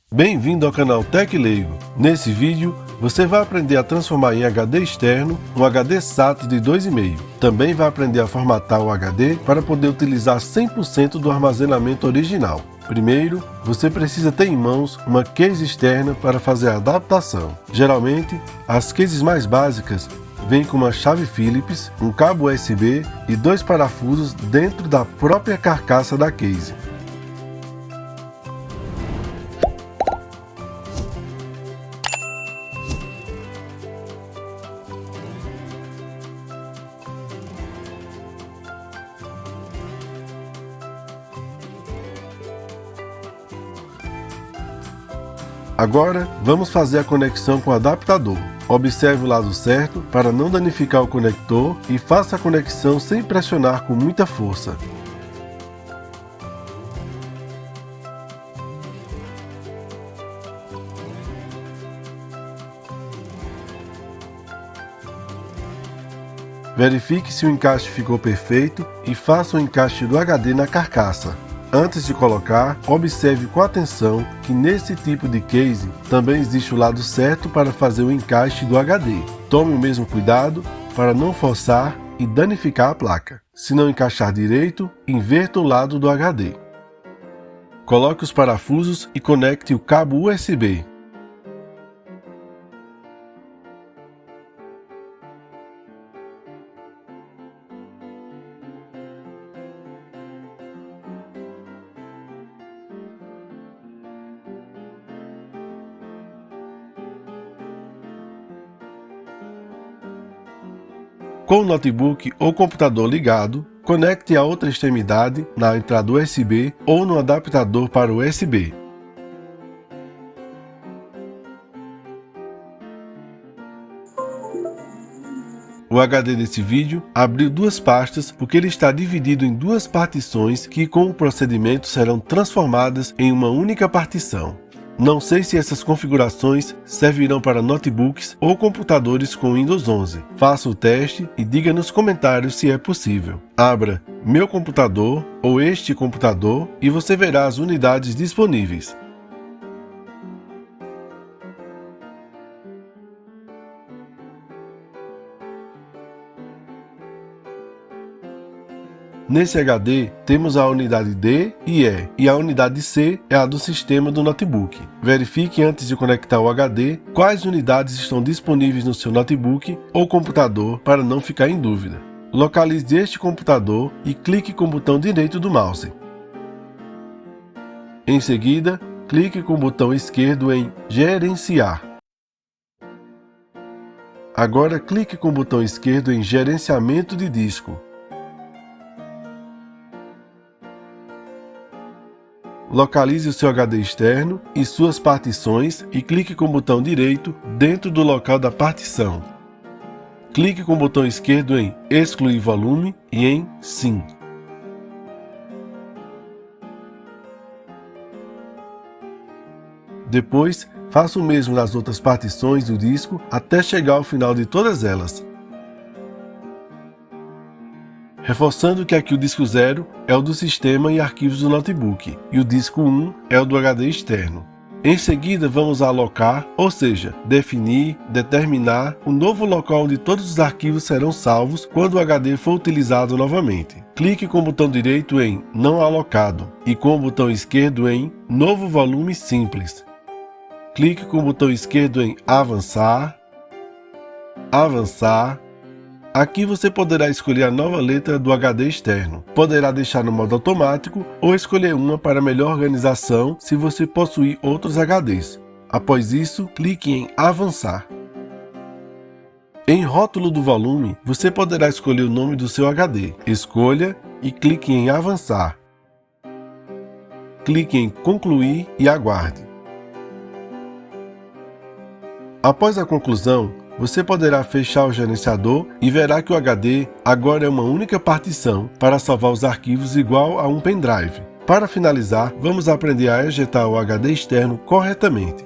Bem-vindo ao canal Tech Leigo. Nesse vídeo, você vai aprender a transformar em HD externo um HD SATA de 2,5. Também vai aprender a formatar o HD para poder utilizar 100% do armazenamento original. Primeiro, você precisa ter em mãos uma case externa para fazer a adaptação. Geralmente, as cases mais básicas vêm com uma chave Phillips, um cabo USB e 2 parafusos dentro da própria carcaça da case. Agora, vamos fazer a conexão com o adaptador. Observe o lado certo para não danificar o conector e faça a conexão sem pressionar com muita força. Verifique se o encaixe ficou perfeito e faça o encaixe do HD na carcaça. Antes de colocar, observe com atenção que nesse tipo de case também existe o lado certo para fazer o encaixe do HD. Tome o mesmo cuidado para não forçar e danificar a placa. Se não encaixar direito, inverta o lado do HD. Coloque os parafusos e conecte o cabo USB. Com o notebook ou computador ligado, conecte a outra extremidade na entrada USB ou no adaptador para USB. O HD desse vídeo abriu duas pastas porque ele está dividido em duas partições que com o procedimento serão transformadas em uma única partição. Não sei se essas configurações servirão para notebooks ou computadores com Windows 11. Faça o teste e diga nos comentários se é possível. Abra Meu computador ou Este computador e você verá as unidades disponíveis. Nesse HD, temos a unidade D e E, e a unidade C é a do sistema do notebook. Verifique antes de conectar o HD quais unidades estão disponíveis no seu notebook ou computador para não ficar em dúvida. Localize este computador e clique com o botão direito do mouse. Em seguida, clique com o botão esquerdo em Gerenciar. Agora clique com o botão esquerdo em Gerenciamento de disco. Localize o seu HD externo e suas partições e clique com o botão direito dentro do local da partição. Clique com o botão esquerdo em Excluir volume e em Sim. Depois, faça o mesmo nas outras partições do disco até chegar ao final de todas elas. Reforçando que aqui o disco 0 é o do sistema e arquivos do notebook, e o disco 1 é o do HD externo. Em seguida, vamos alocar, ou seja, definir, determinar o novo local onde todos os arquivos serão salvos quando o HD for utilizado novamente. Clique com o botão direito em Não alocado e com o botão esquerdo em Novo volume simples. Clique com o botão esquerdo em Avançar, Avançar. Aqui você poderá escolher a nova letra do HD externo. Poderá deixar no modo automático ou escolher uma para melhor organização se você possuir outros HDs. Após isso, clique em Avançar. Em Rótulo do volume, você poderá escolher o nome do seu HD. Escolha e clique em Avançar. Clique em Concluir e aguarde. Após a conclusão, você poderá fechar o gerenciador e verá que o HD agora é uma única partição para salvar os arquivos igual a um pendrive. Para finalizar, vamos aprender a ejetar o HD externo corretamente.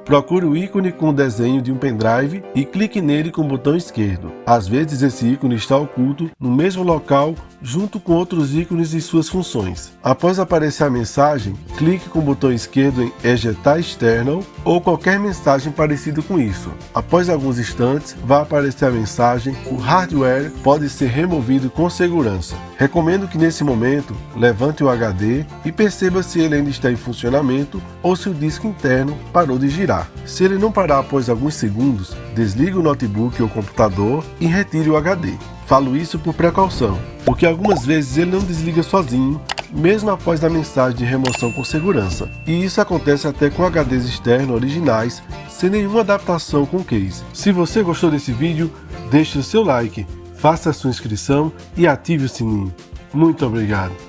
procure o ícone com o desenho de um pendrive e clique nele com o botão esquerdo. Às vezes esse ícone está oculto no mesmo local junto com outros ícones e suas funções. Após aparecer a mensagem, clique com o botão esquerdo em Ejetar External ou qualquer mensagem parecida com isso. Após alguns instantes, vai aparecer a mensagem: o hardware pode ser removido com segurança. Recomendo que nesse momento, levante o HD e perceba se ele ainda está em funcionamento ou se o disco interno parou de girar. Se ele não parar após alguns segundos, desligue o notebook ou computador e retire o HD. Falo isso por precaução, porque algumas vezes ele não desliga sozinho, mesmo após a mensagem de remoção com segurança. E isso acontece até com HDs externos originais, sem nenhuma adaptação com case. Se você gostou desse vídeo, deixe o seu like, faça a sua inscrição e ative o sininho. Muito obrigado!